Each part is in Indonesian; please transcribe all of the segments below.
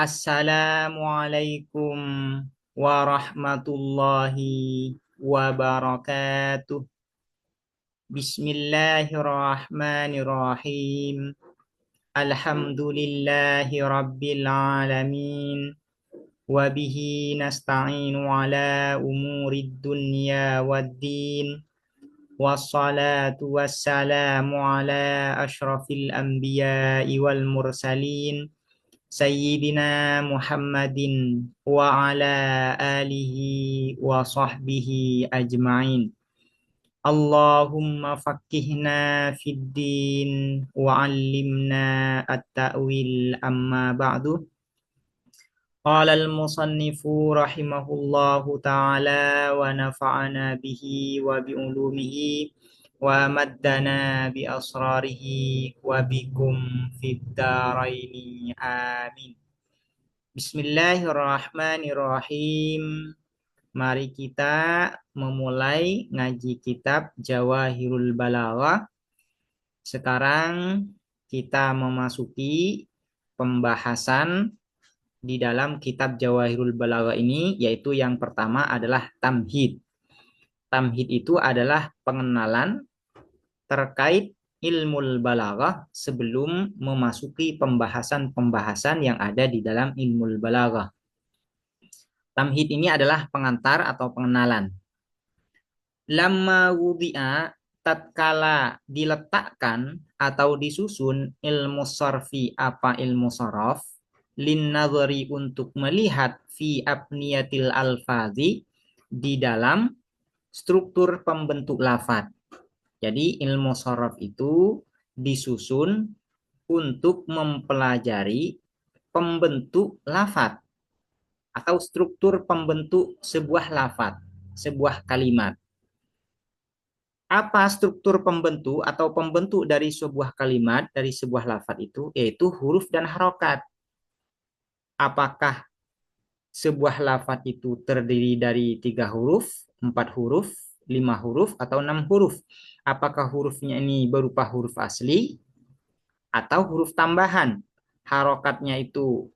Assalamualaikum warahmatullahi wabarakatuh. Bismillahirrahmanirrahim. Alhamdulillahi rabbil alamin. Wabihi nasta'inu ala umurid dunya waddin. Wassalatu wassalamu ala ashrafil anbiya'i wal mursalin. Sayyidina Muhammadin wa ala alihi wa sahbihi ajma'in. Allahumma faqqihna fid din wa 'allimna at-ta'wil amma ba'du. Qala al-musannifu rahimahullahu ta'ala wa nafa'ana bihi wa bi ulumihi wa maddana bi asrarihi wa bikum fid daraini amin. Bismillahirrahmanirrahim. Mari kita memulai ngaji kitab Jawahirul Balaghah. Sekarang kita memasuki pembahasan di dalam kitab Jawahirul Balaghah ini, yaitu yang pertama adalah tamhid. Tamhid itu adalah pengenalan terkait ilmul balaghah sebelum memasuki pembahasan-pembahasan yang ada di dalam ilmul balaghah. Tamhid ini adalah pengantar atau pengenalan. Lamma wudi'a, tatkala diletakkan atau disusun ilmu sarfi apa ilmu saraf, lin nadhari untuk melihat fi abniyatil alfazi di dalam struktur pembentuk lafaz. Jadi ilmu saraf itu disusun untuk mempelajari pembentuk lafaz atau struktur pembentuk sebuah lafaz, sebuah kalimat. Apa struktur pembentuk atau pembentuk dari sebuah kalimat, dari sebuah lafaz itu? Yaitu huruf dan harokat. Apakah sebuah lafaz itu terdiri dari 3 huruf, 4 huruf, 5 huruf, atau 6 huruf? Apakah hurufnya ini berupa huruf asli atau huruf tambahan? Harokatnya itu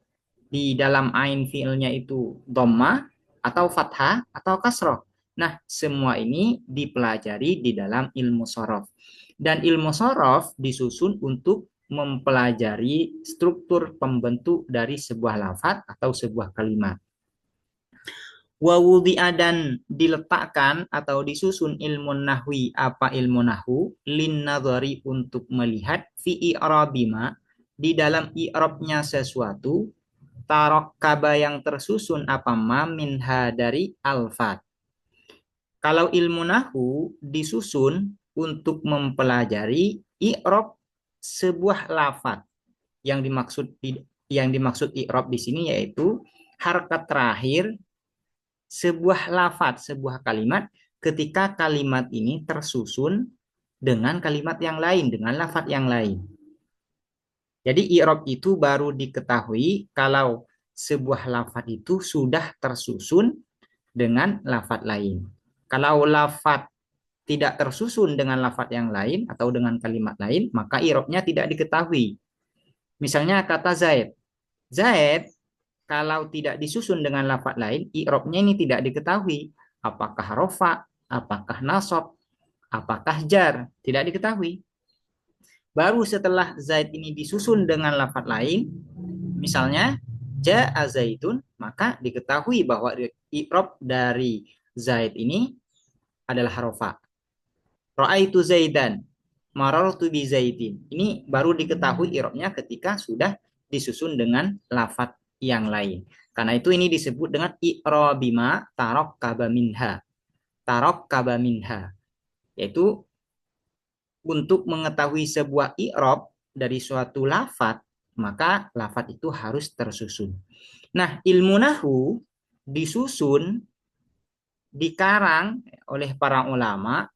di dalam ain fiilnya itu dhammah atau fathah atau kasroh. Nah, semua ini dipelajari di dalam ilmu sorof. Dan ilmu sorof disusun untuk mempelajari struktur pembentuk dari sebuah lafaz atau sebuah kalimat. Wawudi'a, dan diletakkan atau disusun ilmu nahwi apa ilmu nahwu, lin nadhari untuk melihat fi i'rabima di dalam i'rabnya sesuatu, tarokkaba yang tersusun apa ma minha dari alfat. Kalau ilmu nahwu disusun untuk mempelajari i'rab sebuah lafaz. Yang dimaksud i'rab di sini yaitu harkat terakhir sebuah lafaz, sebuah kalimat ketika kalimat ini tersusun dengan kalimat yang lain, dengan lafaz yang lain. Jadi i'rab itu baru diketahui kalau sebuah lafaz itu sudah tersusun dengan lafaz lain. Kalau lafaz tidak tersusun dengan lafaz yang lain atau dengan kalimat lain, maka i'rabnya tidak diketahui. Misalnya kata Zaid. Zaid kalau tidak disusun dengan lafaz lain, i'rabnya ini tidak diketahui. Apakah rofa, apakah nasab, apakah jar, tidak diketahui. Baru setelah Zaid ini disusun dengan lafaz lain, misalnya ja'a Zaidun, maka diketahui bahwa i'rab dari Zaid ini adalah rofa. Ra'aitu Zaidan, marartu bi Zaidin. Ini baru diketahui i'rabnya ketika sudah disusun dengan lafaz yang lain. Karena itu ini disebut dengan i'rabima tarokkaba minha. Tarokkaba minha. Yaitu untuk mengetahui sebuah i'rab dari suatu lafaz, maka lafaz itu harus tersusun. Nah, ilmu nahwu disusun, dikarang oleh para ulama,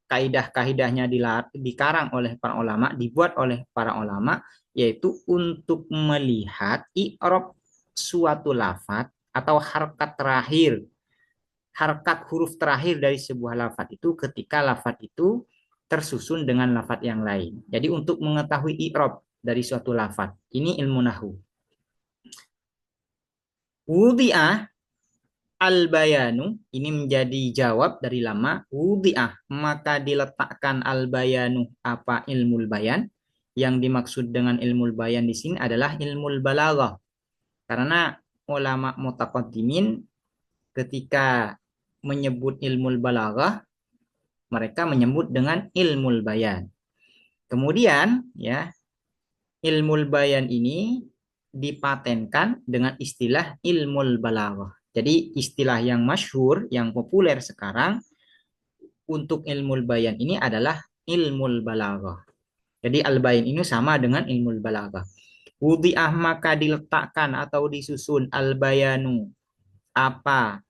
kaidah-kaidahnya dikarang oleh para ulama, dibuat oleh para ulama, yaitu untuk melihat i'rab suatu lafaz atau harkat terakhir, harkat huruf terakhir dari sebuah lafaz itu ketika lafaz itu tersusun dengan lafaz yang lain. Jadi untuk mengetahui i'rab dari suatu lafaz, ini ilmu nahwu. Wudi'ah al-bayanu, ini menjadi jawab dari lama. Wudi'ah, maka diletakkan al-bayanu, apa ilmul bayan. Yang dimaksud dengan ilmul bayan di sini adalah ilmul balaghah. Karena ulama mutaqaddimin ketika menyebut ilmul balaghah, mereka menyebut dengan ilmul bayan. Kemudian ya, ilmul bayan ini dipatenkan dengan istilah ilmul balaghah. Jadi istilah yang masyhur, yang populer sekarang untuk ilmul bayan ini adalah ilmul balaghah. Jadi al-bayan ini sama dengan ilmul balaghah. Wudi'ah, maka diletakkan atau disusun al-bayanu, apa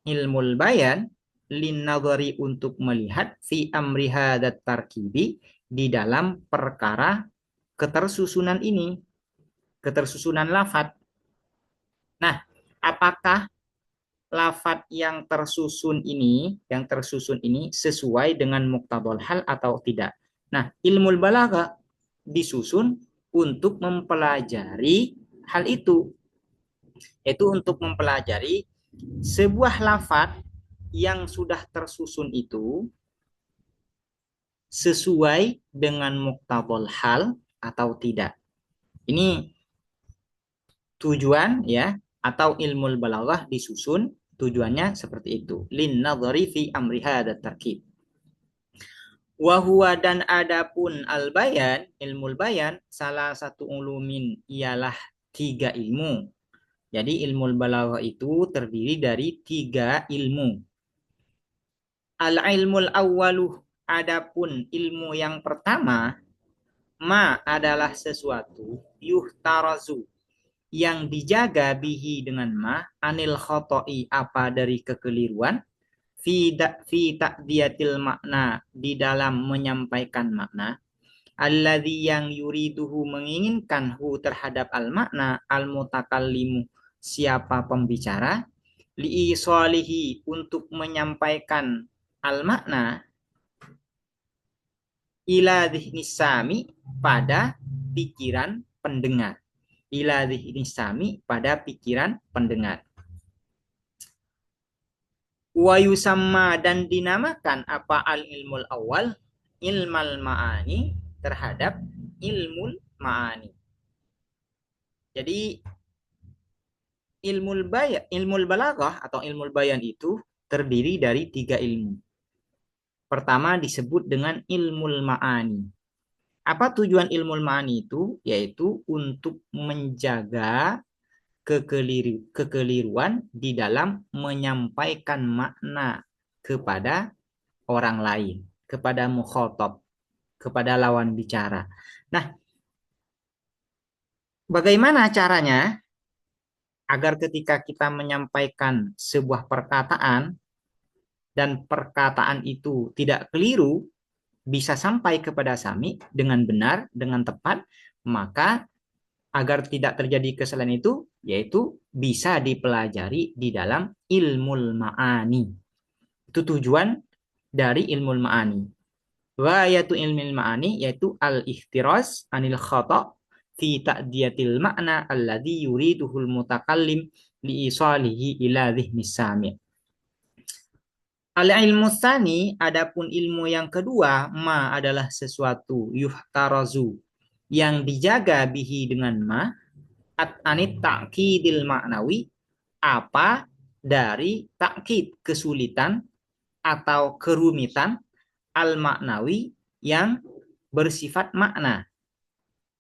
ilmul bayan, lin nadhari, untuk melihat fi amri hadat tarkibi, di dalam perkara ketersusunan ini, ketersusunan lafat. Nah, apakah lafat yang tersusun ini sesuai dengan muqtadal hal atau tidak? Nah, ilmul balaghah disusun untuk mempelajari hal itu, yaitu untuk mempelajari sebuah lafat yang sudah tersusun itu sesuai dengan muqtadal hal atau tidak. Ini tujuan ya, atau ilmul balaghah disusun tujuannya seperti itu. Lin nadhari fi amri hadat tarkib. Wahwa, dan adapun al bayan, ilmul bayan, salah satu ulumin, ialah 3 ilmu. Jadi ilmul balaghah itu terdiri dari 3 ilmu. Al ilmul awwaluh, adapun ilmu yang pertama, ma adalah sesuatu, yuhtarazu, yang dijaga bihi dengan ma, anil khoto'i, apa dari kekeliruan, fi ta'diyatil makna, di dalam menyampaikan makna, alladzi, yang yuriduhu, menginginkan, hu terhadap al makna, al mutakallimu, siapa pembicara, li isalihi, untuk menyampaikan al makna, ila dhihni sami, pada pikiran pendengar. Ila dhihni sami, pada pikiran pendengar. Wa yusamma, dan dinamakan, apa al ilmul awal, ilmal ma'ani, terhadap ilmul ma'ani. Jadi ilmul balaghah atau ilmul bayan itu terdiri dari 3 ilmu. Pertama disebut dengan ilmul ma'ani. Apa tujuan ilmul ma'ani itu? Yaitu untuk menjaga kekeliruan di dalam menyampaikan makna kepada orang lain, kepada mukhatab, kepada lawan bicara. Nah, bagaimana caranya agar ketika kita menyampaikan sebuah perkataan dan perkataan itu tidak keliru, bisa sampai kepada sami dengan benar, dengan tepat, maka agar tidak terjadi kesalahan itu, yaitu bisa dipelajari di dalam ilmul ma'ani. Itu tujuan dari ilmul ma'ani. Wa yaitu ilmul ma'ani, yaitu al-ikhtiraz anil khata' fi ta'diyatil ma'na alladhi yuriduhul mutakallim liisalihi ila dhihni sami'. Al-ilmu tsani, adapun ilmu yang kedua, ma adalah sesuatu, yuhtarazu, yang dijaga bihi dengan ma, anit ta'kidil maknawi, apa dari takkid, kesulitan atau kerumitan, al maknawi, yang bersifat makna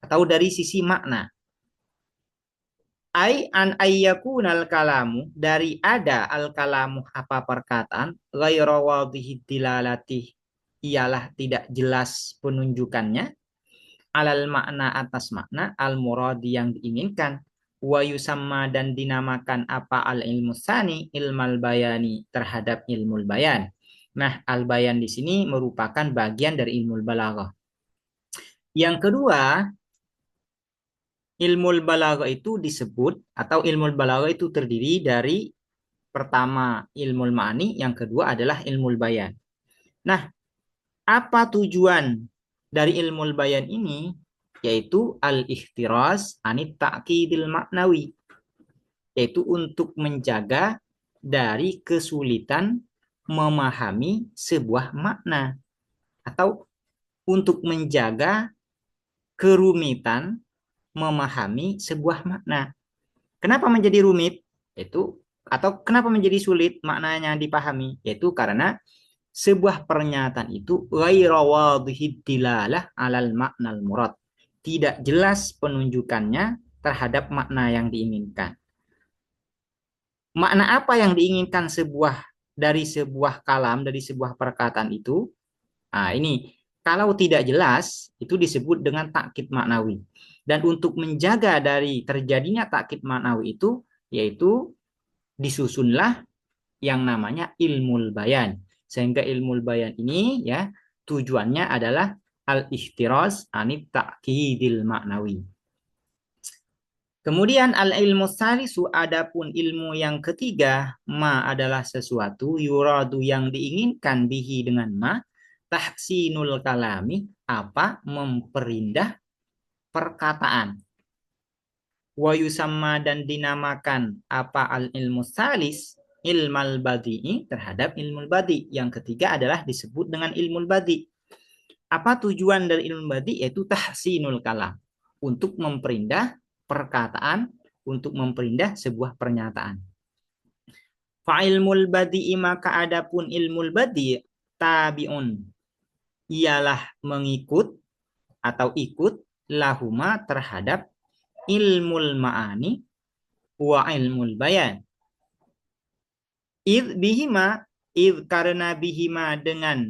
atau dari sisi makna. Ai an ayyakunal kalamu, dari ada al kalamu, apa perkataan, ghairu wadhihi dilalati, ialah tidak jelas penunjukannya, alal makna, atas makna, al muradi, yang diinginkan, wa yusamma, dan dinamakan, apa al ilmu tsani, ilmal bayani, terhadap ilmul bayan. Nah, al bayan di sini merupakan bagian dari ilmul balaghah. Yang kedua, ilmul balaghah itu disebut, atau ilmul balaghah itu terdiri dari, pertama ilmul ma'ani, yang kedua adalah ilmul bayan. Nah, apa tujuan dari ilmul bayan ini? Yaitu al-ikhtiraz anit ta'kidil maknawi, yaitu untuk menjaga dari kesulitan memahami sebuah makna atau untuk menjaga kerumitan memahami sebuah makna. Kenapa menjadi rumit? Itu atau kenapa menjadi sulit maknanya dipahami? Yaitu karena sebuah pernyataan itu ghairu wadhihid dilalah alal maknal murad. Tidak jelas penunjukannya terhadap makna yang diinginkan. Makna apa yang diinginkan dari sebuah kalam, dari sebuah perkataan itu? Nah, ini kalau tidak jelas itu disebut dengan takkid maknawi. Dan untuk menjaga dari terjadinya takkid maknawi itu yaitu disusunlah yang namanya ilmul bayan. Sehingga ilmul bayan ini ya tujuannya adalah al-ihtiraz anit takkidil maknawi. Kemudian al-ilmu salisu adapun ilmu yang ketiga ma adalah sesuatu yuradu yang diinginkan bihi dengan ma tahsinul kalami apa memperindah perkataan wa yusamma dan dinamakan apa al-ilmu salis ilmal badi'i terhadap ilmu badi. Yang ketiga adalah disebut dengan ilmu badi. Apa tujuan dari ilmu badi? Yaitu tahsinul kalam untuk memperindah perkataan, untuk memperindah sebuah pernyataan. Fa'ilmul badi'i maka adapun ilmul badi tabi'un ialah mengikut atau ikut lahuma terhadap ilmul ma'ani wa ilmul bayan. Karena bihima dengan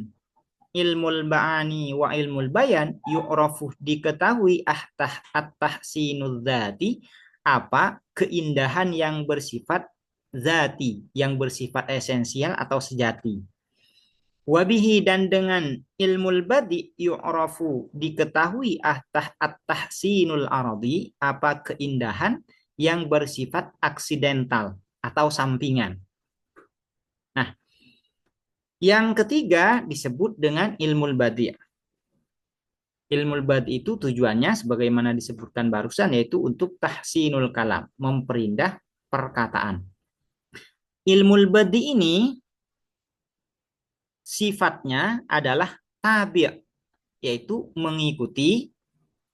ilmul ma'ani wa ilmul bayan yu'rafu diketahui at-tahsinul dzati apa keindahan yang bersifat zati, yang bersifat esensial atau sejati. Wabihi dan dengan ilmul badi yu'rafu diketahui at-tahsinul aradi apa keindahan yang bersifat aksidental atau sampingan. Nah, yang ketiga disebut dengan ilmul badi. Ilmul badi itu tujuannya sebagaimana disebutkan barusan yaitu untuk tahsinul kalam, memperindah perkataan. Ilmul badi ini sifatnya adalah tabi', yaitu mengikuti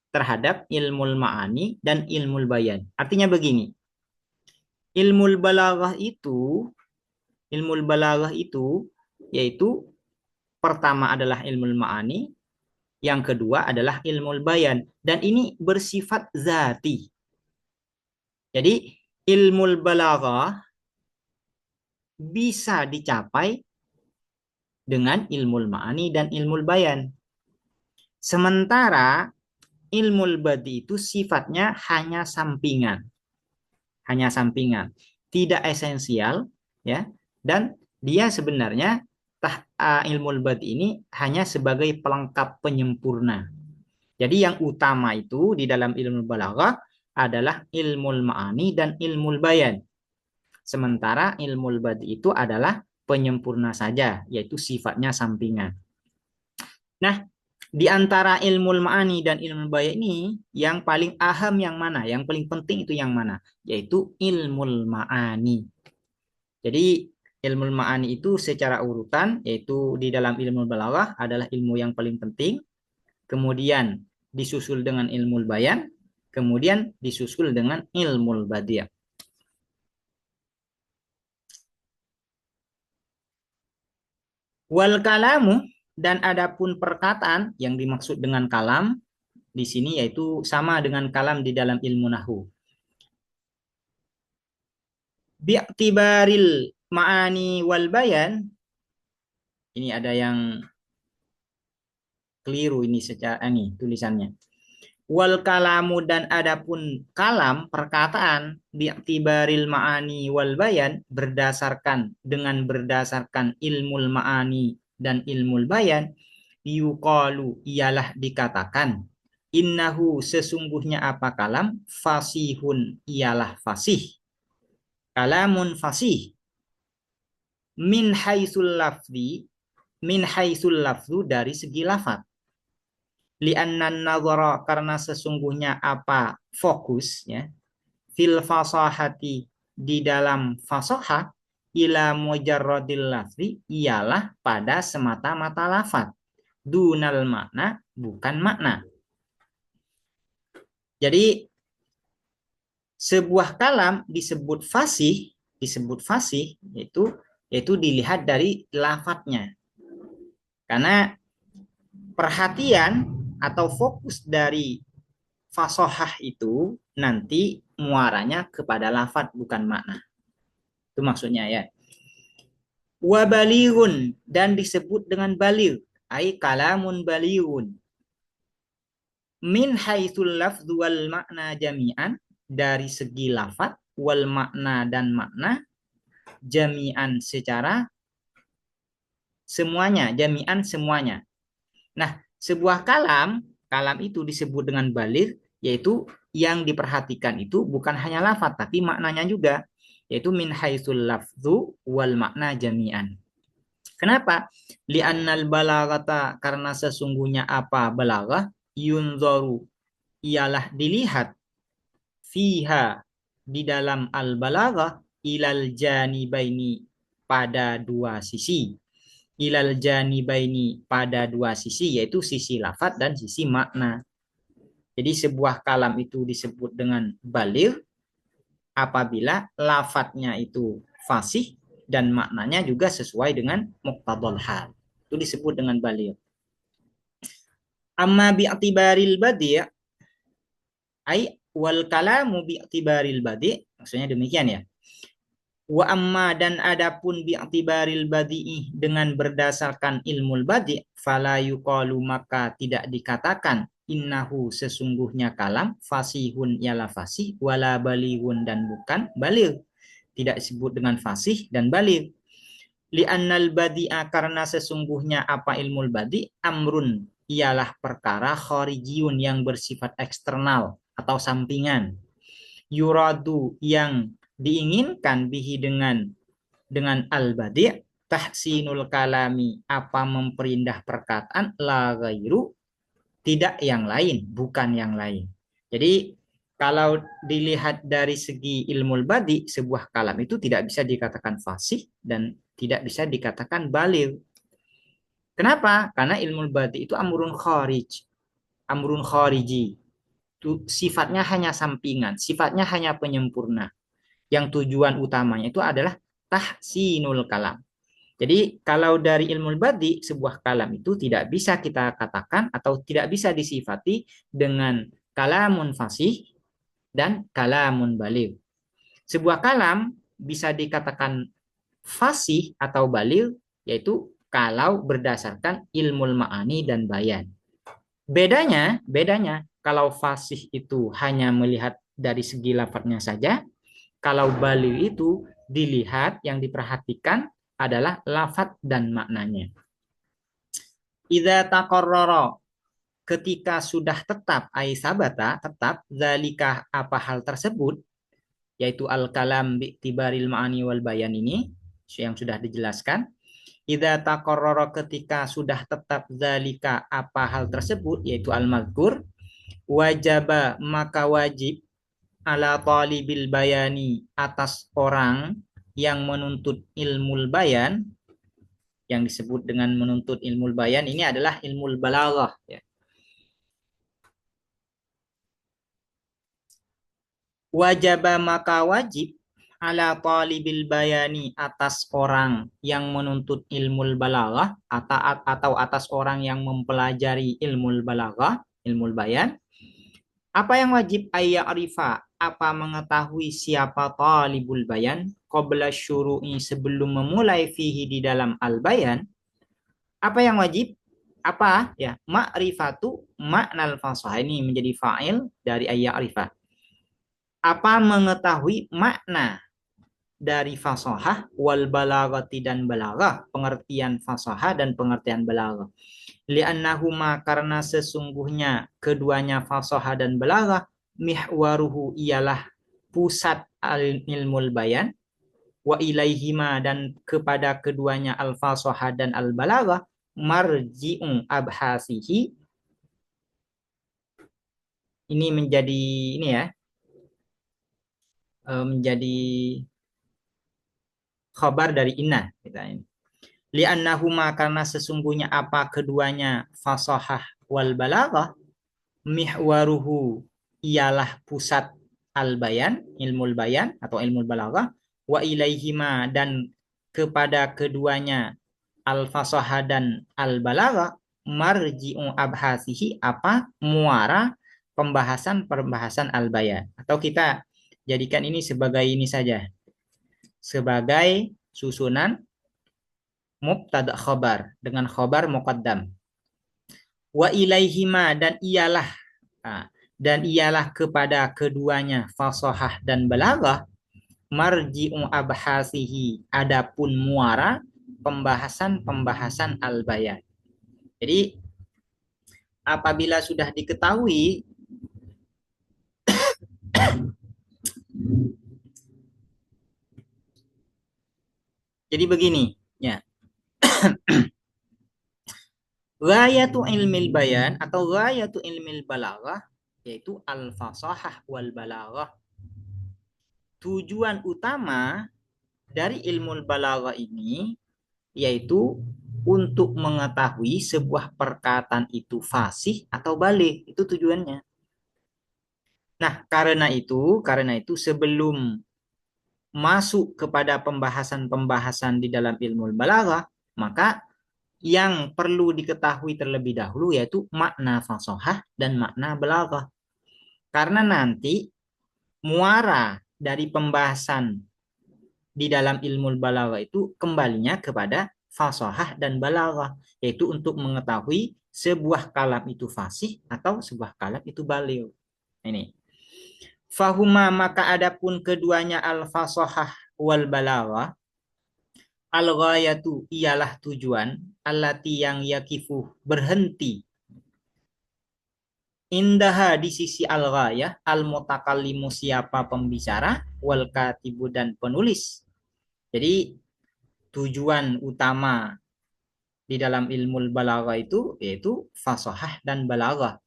terhadap ilmul ma'ani dan ilmul bayan. Artinya begini, ilmul balaghah itu yaitu pertama adalah ilmul ma'ani, yang kedua adalah ilmul bayan dan ini bersifat zati. Jadi ilmul balaghah bisa dicapai dengan ilmul ma'ani dan ilmul bayan. Sementara ilmul badi itu sifatnya hanya sampingan. Hanya sampingan, tidak esensial ya. Dan dia sebenarnya ilmul badi ini hanya sebagai pelengkap penyempurna. Jadi yang utama itu di dalam ilmu balaghah adalah ilmul ma'ani dan ilmul bayan. Sementara ilmul badi itu adalah penyempurna saja, yaitu sifatnya sampingan. Nah, di antara ilmul ma'ani dan ilmul bayan ini, yang paling aham yang mana? Yang paling penting itu yang mana? Yaitu ilmul ma'ani. Jadi, ilmul ma'ani itu secara urutan, yaitu di dalam ilmu balaghah adalah ilmu yang paling penting, kemudian disusul dengan ilmul bayan, kemudian disusul dengan ilmul badi'. Wal kalamu dan adapun perkataan yang dimaksud dengan kalam di sini yaitu sama dengan kalam di dalam ilmu nahwu. Bi'tibaril ma'ani wal bayan, ini ada yang keliru ini secara ini tulisannya. Wal kalamu dan adapun kalam perkataan bi'tibaril ma'ani wal bayan berdasarkan ilmul ma'ani dan ilmul bayan yuqalu ialah dikatakan innahu sesungguhnya apa kalam fasihun ialah fasih, kalamun fasih min haitsul lafzu dari segi lafaz. Li'annan nazara karena sesungguhnya apa fokus ya fil fasahati di dalam fasohah ila mujarradil lafzi ialah pada semata-mata lafaz dunal makna bukan makna. Jadi sebuah kalam disebut fasih yaitu dilihat dari lafadznya. Karena perhatian atau fokus dari fasohah itu nanti muaranya kepada lafadz bukan makna. Itu maksudnya ya. Wa balighun dan disebut dengan baligh, ai kalamun balighun. Min haitsul lafdzu wal makna jami'an dari segi lafadz wal makna dan makna jami'an secara semuanya, jami'an semuanya. Nah, sebuah kalam itu disebut dengan baligh, yaitu yang diperhatikan itu bukan hanya lafaz tapi maknanya juga, yaitu min haitsul lafdzu wal makna jami'an. Kenapa? Li'annal balaghata karena sesungguhnya apa balaghah yunzaru ialah dilihat fiha di dalam al balaghah ilal janibaini pada dua sisi. Ilal janibaini pada dua sisi yaitu sisi lafaz dan sisi makna. Jadi sebuah kalam itu disebut dengan baligh apabila lafadznya itu fasih dan maknanya juga sesuai dengan muqtadal hal. Itu disebut dengan baligh. Amma bi'tibaril badi' ai wal kalamu bi'tibaril badi' maksudnya demikian ya. Wa amma dan adapun bi'tibaril badi'i dengan berdasarkan ilmu badi' fala yuqalu maka tidak dikatakan innahu sesungguhnya kalam fasihun ialah fasih wala balighun dan bukan baligh. Tidak disebut dengan fasih dan baligh. Li'annal badi'a karena sesungguhnya apa ilmu badi' amrun ialah perkara kharijiyun yang bersifat eksternal atau sampingan. Yuradu yang diinginkan bihi dengan al-badi' tahsinul kalami apa memperindah perkataan la ghairu tidak yang lain bukan yang lain. Jadi kalau dilihat dari segi ilmu badi sebuah kalam itu tidak bisa dikatakan fasih dan tidak bisa dikatakan baligh. Kenapa? Karena ilmu badi itu amrun khariji. Itu sifatnya hanya sampingan, sifatnya hanya penyempurna. Yang tujuan utamanya itu adalah tahsinul kalam. Jadi kalau dari ilmu badi sebuah kalam itu tidak bisa kita katakan atau tidak bisa disifati dengan kalamun fasih dan kalamun baligh. Sebuah kalam bisa dikatakan fasih atau baligh yaitu kalau berdasarkan ilmu ma'ani dan bayan. Bedanya kalau fasih itu hanya melihat dari segi lafadznya saja, kalau baligh itu dilihat yang diperhatikan adalah lafadz dan maknanya. Idza taqarrara ketika sudah tetap sabata tetap zalika apa hal tersebut yaitu al kalam bi'tibaril ma'ani wal bayan ini yang sudah dijelaskan. Idza taqarrara ketika sudah tetap zalika apa hal tersebut yaitu al mazkur wajaba maka wajib ala talibil bayani atas orang yang menuntut ilmu bayan yang disebut dengan menuntut ilmu bayan ini adalah ilmu balaghah ya. Wajaba maka wajib ala talibil bayani atas orang yang menuntut ilmu balaghah atau atas orang yang mempelajari ilmu balaghah, ilmu bayan. Apa yang wajib ayya arifa? Apa mengetahui siapa talibul bayan qabla syuru'i sebelum memulai fihi di dalam al bayan? Apa yang wajib? Apa ya? Ma'rifatu maknal fasah ini menjadi fa'il dari ayya arifa. Apa mengetahui makna dari fasahah wal balaghati dan balaghah, pengertian fasahah dan pengertian balaghah. Li'annahuma karena sesungguhnya keduanya fasahah dan balaghah mihwaruhu ialah pusat ilmul bayan wa ilaihima dan kepada keduanya al fasahah dan al balaghah marji'u abhasihi ini menjadi ini ya menjadi khabar dari inna kita ini. Li'annahuma karena sesungguhnya apa keduanya fasahah wal balaghah mihwaruhu ialah pusat al-bayan, ilmu bayan atau ilmu balaghah wa ilaihima dan kepada keduanya al-fasahah dan al-balaghah marji'u abhasihi apa muara pembahasan al-bayan atau kita jadikan ini sebagai ini saja sebagai susunan mubtada khabar dengan khabar muqaddam wa ilaihima nah, dan ialah kepada keduanya fasahah dan balaghah marji'u abhasihi adapun muara pembahasan al-bayan. Jadi apabila sudah diketahui jadi begini ya. Ghayatu ilmil bayan atau ghayatu ilmil balaghah yaitu al-fasahah wal balaghah. Tujuan utama dari ilmu balaghah ini yaitu untuk mengetahui sebuah perkataan itu fasih atau baligh, itu tujuannya. Nah, karena itu sebelum masuk kepada pembahasan-pembahasan di dalam ilmu balaghah, maka yang perlu diketahui terlebih dahulu yaitu makna fasahah dan makna balaghah. Karena nanti muara dari pembahasan di dalam ilmu balaghah itu kembalinya kepada fasahah dan balaghah, yaitu untuk mengetahui sebuah kalam itu fasih atau sebuah kalam itu baligh. Ini. Fahuma maka adapun keduanya al-fasahah wal balaghah al-ghayatu ialah tujuan allati yang yakifu berhenti indaha di sisi al-ghayah al-mutakallimu siapa pembicara wal katibu dan penulis. Jadi tujuan utama di dalam ilmu balaghah itu yaitu fasahah dan balaghah.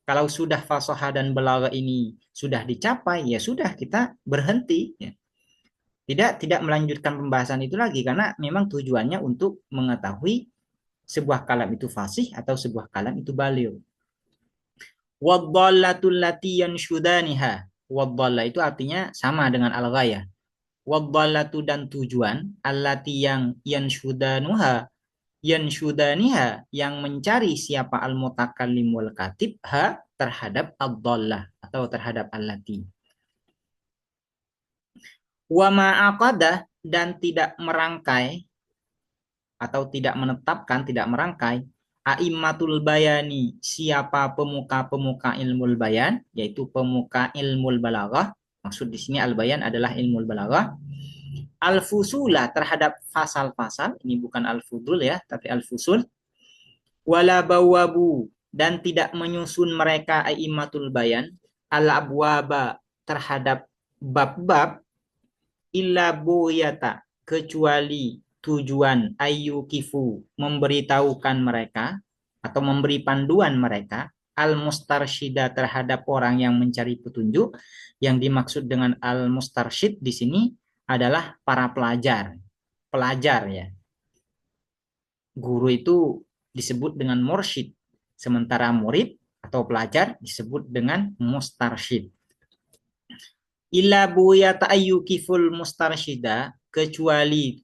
Kalau sudah fasahah dan balaghah ini sudah dicapai, ya sudah kita berhenti. Ya. Tidak melanjutkan pembahasan itu lagi karena memang tujuannya untuk mengetahui sebuah kalam itu fasih atau sebuah kalam itu baligh. Wadhallatul lati yanshudaniha. Wadhalla itu artinya sama dengan al-ghayah. Wadhallatu dan tujuan allati yang yanshudaniha yang mencari siapa al-mutakallim wal katib ha terhadap ad-dhallah atau terhadap allati. Wa ma'aqadah dan tidak merangkai atau tidak menetapkan, tidak merangkai a'immatul bayani siapa pemuka-pemuka ilmu bayan yaitu pemuka ilmu balaghah. Maksud di sini al-bayan adalah ilmu balaghah. Al-fusula terhadap fasal-fasal, ini bukan al-fudul ya, tapi al-fusul. Wala bawabu dan tidak menyusun mereka a'immatul bayan al-abwaba terhadap bab-bab illa buyata kecuali tujuan ayyukifu memberitahukan mereka atau memberi panduan mereka al-mustarsyida terhadap orang yang mencari petunjuk. Yang dimaksud dengan al-mustarsyid di sini adalah para pelajar ya. Guru itu disebut dengan mursyid, sementara murid atau pelajar disebut dengan mustarsyid. Illa buyata ayyukiful mustarsyida kecuali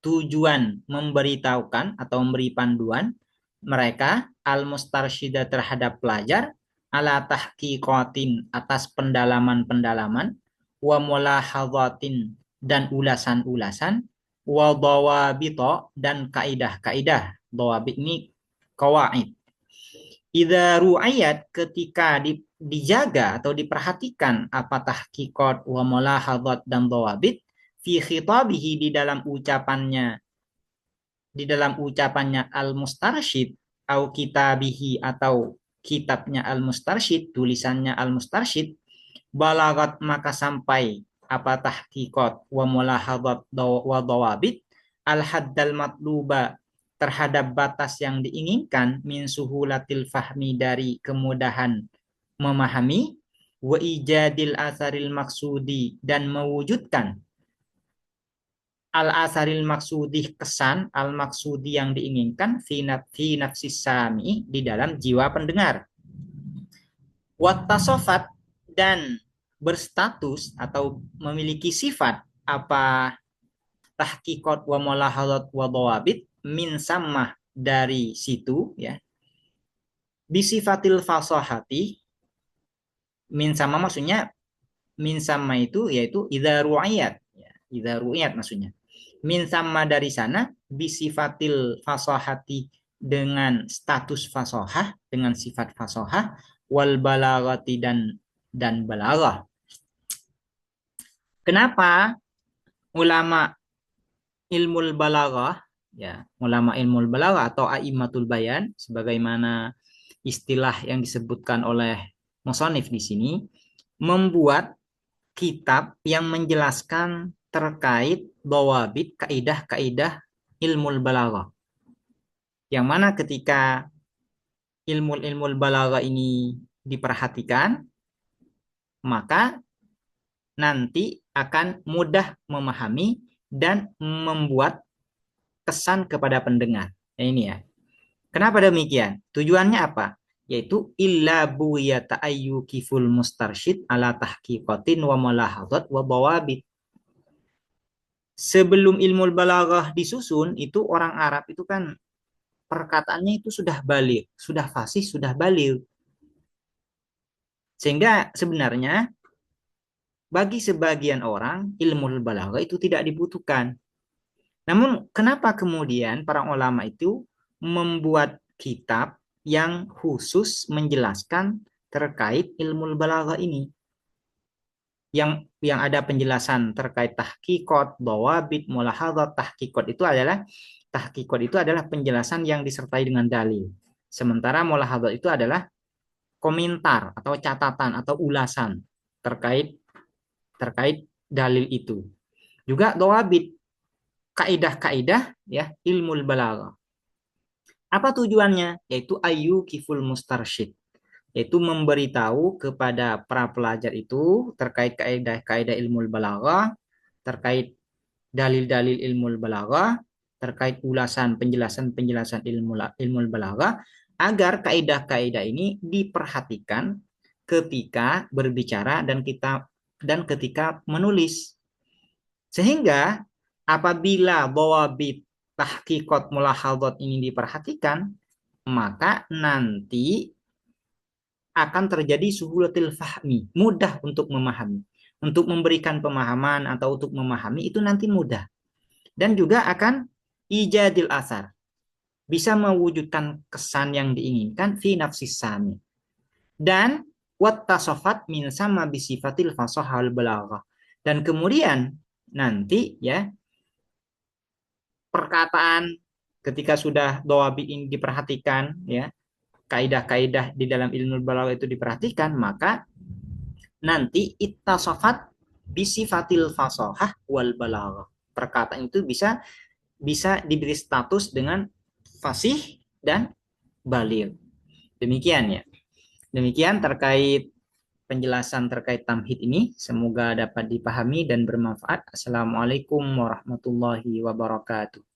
tujuan memberitahukan atau memberi panduan mereka al-mustarsyida terhadap pelajar ala tahqiqatin atas pendalaman-pendalaman wa mulahadhatin dan ulasan-ulasan wa dawabita dan kaidah-kaidah. Dawabit ini qawaid. Idza ru'ayat ketika dijaga atau diperhatikan apa tahqiqat wa mulahadhat dan dawabit fi khitabihi di dalam ucapannya al-mustarsyid au kitabihi atau kitabnya al-mustarsyid, tulisannya al-mustarsyid, balagat maka sampai apa tahqiqat wa mulahadhat wa dawabit al-haddal matluba terhadap batas yang diinginkan min suhulatil fahmi dari kemudahan memahami wa ijadil asaril maksudi, dan mewujudkan al asaril maksudi, kesan al maksudi yang diinginkan fi nafsis sami, di dalam jiwa pendengar. Wattasofat, dan berstatus atau memiliki sifat apa, tahqiqat wa mulahadzat wa dawabit, min samah, dari situ ya, bisifatil fasahati, min sama maksudnya, min sama itu yaitu idza ru'iyat ya, idza ru'iyat maksudnya, min sama dari sana, bisifatil fasahati, dengan status fasahah, dengan sifat fasahah, wal balagati, dan balaghah. Kenapa ulama ilmul balaghah ya, ulama ilmul balaghah atau aimatul bayan sebagaimana istilah yang disebutkan oleh musannif di sini, membuat kitab yang menjelaskan terkait dawabit, kaidah-kaidah ilmul balaghah. Yang mana ketika ilmu balaghah ini diperhatikan, maka nanti akan mudah memahami dan membuat kesan kepada pendengar. Nah, ini ya. Kenapa demikian? Tujuannya apa? Yaitu illa buwiyata ayyukiful mustarsyid ala tahqiqatin wa mulahadzat wa bawabit. Sebelum ilmu balaghah disusun, itu orang Arab itu kan perkataannya itu sudah baligh, sudah fasih, sudah baligh. Sehingga sebenarnya bagi sebagian orang ilmu balaghah itu tidak dibutuhkan. Namun kenapa kemudian para ulama itu membuat kitab yang khusus menjelaskan terkait ilmu balaghah ini? Yang ada penjelasan terkait tahqiqat, dawabit, mulahadzat. Tahqiqat itu adalah penjelasan yang disertai dengan dalil. Sementara mulahadzat itu adalah komentar atau catatan atau ulasan terkait dalil itu. Juga dawabit, kaidah-kaidah ya ilmu balaghah. Apa tujuannya? Yaitu ayyukiful mustarsyid, yaitu memberitahu kepada para pelajar itu terkait kaidah-kaidah ilmu balaghah, terkait dalil-dalil ilmu balaghah, terkait ulasan penjelasan-penjelasan ilmu balaghah, agar kaidah-kaidah ini diperhatikan ketika berbicara dan ketika menulis. Sehingga apabila dawabit, tahqiqat, mulahadzat ini diperhatikan, maka nanti akan terjadi suhulatil fahmi, mudah untuk memahami. Untuk memberikan pemahaman atau untuk memahami itu nanti mudah. Dan juga akan ijadil asar, bisa mewujudkan kesan yang diinginkan fi nafsis sami. Dan wattasofat min sama bisifatil fasahal balaghah. Dan kemudian nanti ya, perkataan ketika sudah dawabit ini diperhatikan ya, kaidah-kaidah di dalam ilmu balaghah itu diperhatikan, maka nanti ittasafat bisifatil fasahah wal balaghah. Perkataan itu bisa diberi status dengan fasih dan baligh. Demikian ya. Demikian terkait penjelasan terkait tamhid ini. Semoga dapat dipahami dan bermanfaat. Assalamualaikum warahmatullahi wabarakatuh.